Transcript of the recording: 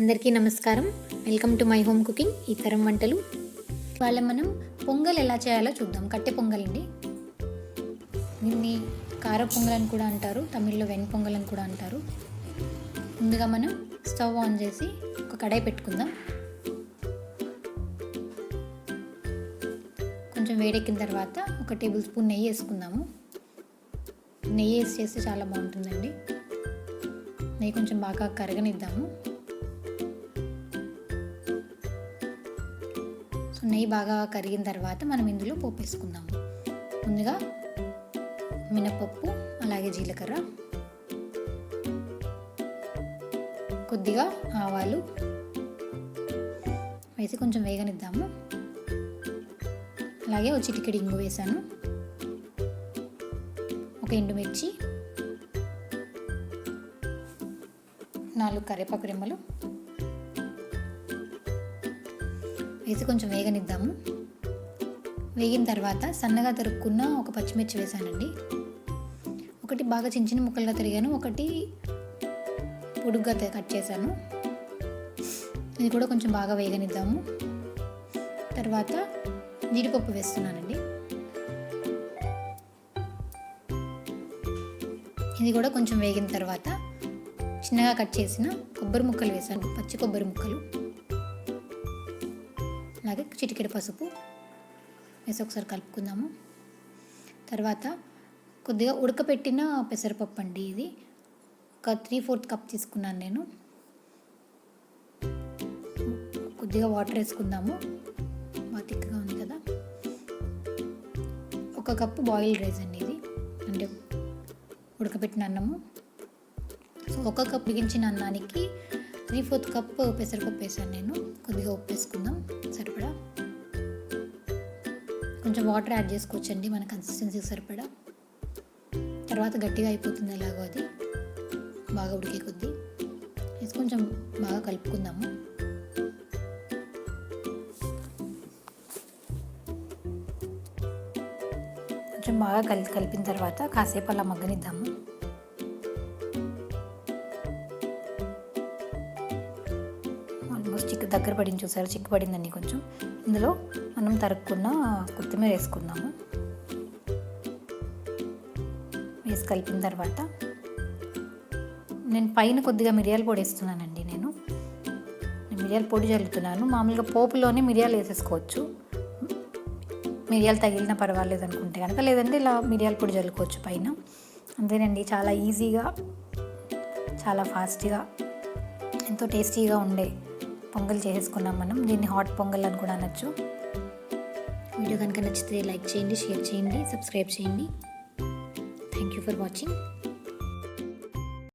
అందరికీ నమస్కారం. Welcome to my home cooking ఈతరం వంటలు. ఇవాళ మనం పొంగల్ ఎలా చేయాలో చూద్దాం. కట్టె పొంగల్ అండి. దీన్ని కార పొంగల్ అని కూడా అంటారు, తమిళ్లో వెన్ పొంగల్ అని కూడా అంటారు. ముందుగా మనం స్టవ్ ఆన్ చేసి ఒక కడాయి పెట్టుకుందాం. కొంచెం వేడెక్కిన తర్వాత 1 టేబుల్ స్పూన్ నెయ్యి వేసుకుందాము. నెయ్యి వేసి చేస్తే చాలా బాగుంటుందండి. నెయ్యి కొంచెం బాగా కరగనిద్దాము. నెయ్యి బాగా కరిగిన తర్వాత మనం ఇందులో పోపు వేసుకుందాము. ముందుగా మినపప్పు, అలాగే జీలకర్ర, కొద్దిగా ఆవాలు వేసి కొంచెం వేగనిద్దాము. అలాగే ఒక చిటికెడు ఇంగు వేసాను, ఒక ఎండుమిర్చి, 4 కరివేపాకు రెమ్మలు వేసి కొంచెం వేగనిద్దాము. వేగిన తర్వాత సన్నగా తరుక్కున్న ఒక పచ్చిమిర్చి వేసానండి. ఒకటి బాగా చిన్న చిన్న ముక్కలుగా తరిగాను, ఒకటి పొడుగ్గా కట్ చేశాను. ఇది కూడా కొంచెం బాగా వేగనిద్దాము. తర్వాత జీడిపప్పు వేస్తున్నానండి. ఇది కూడా కొంచెం వేగిన తర్వాత చిన్నగా కట్ చేసిన కొబ్బరి ముక్కలు వేసాను, పచ్చి కొబ్బరి ముక్కలు. అలాగే చిటికెడు పసుపు వేసి ఒకసారి కలుపుకుందాము. తర్వాత కొద్దిగా ఉడకపెట్టిన పెసరపప్పు అండి. ఇది ఒక 3/4 కప్ తీసుకున్నాను నేను. కొద్దిగా వాటర్ వేసుకుందాము, బాగా తిక్కగా ఉంది కదా. 1 కప్పు బాయిల్డ్ రైస్ అండి ఇది, అంటే ఉడకపెట్టిన అన్నము. సో 1 కప్ ఉడికించిన అన్నానికి 3/4 కప్ పెసరపప్పు వేసాను నేను. కొద్దిగా ఉప్పు వేసుకుందాం సరిపడా. కొంచెం వాటర్ యాడ్ చేసుకోవచ్చండి మన కన్సిస్టెన్సీకి సరిపడా. తర్వాత గట్టిగా అయిపోతుంది ఎలాగో, అది బాగా ఉడికే కొద్దీ వేసి కొంచెం బాగా కలుపుకుందాము. కొంచెం బాగా కలిపిన తర్వాత కాసేపు అలా మగ్గనిద్దాము. దగ్గర పడింది, చూసారు, చిక్కుపడిందండి కొంచెం. ఇందులో మనం తరుక్కున్న కొత్తిమీర వేసుకుందాము. వేసి కలిపిన తర్వాత నేను పైన కొద్దిగా మిరియాల పొడి వేస్తున్నానండి. నేను మిరియాల పొడి చల్లుతున్నాను. మామూలుగా పోపులోనే మిరియాలు వేసేసుకోవచ్చు, మిరియాలు తగిలినా పర్వాలేదు అనుకుంటే కనుక. లేదంటే ఇలా మిరియాల పొడి చల్లుకోవచ్చు పైన. అంతేనండి, చాలా ఈజీగా, చాలా ఫాస్ట్గా, ఎంతో టేస్టీగా ఉండే పొంగల్ చేసేసుకున్నాం మనం. దీన్ని హాట్ పొంగల్ అని కూడా అనొచ్చు. వీడియో కనుక నచ్చితే లైక్ చేయండి, షేర్ చేయండి, సబ్స్క్రైబ్ చేయండి. Thank you for watching.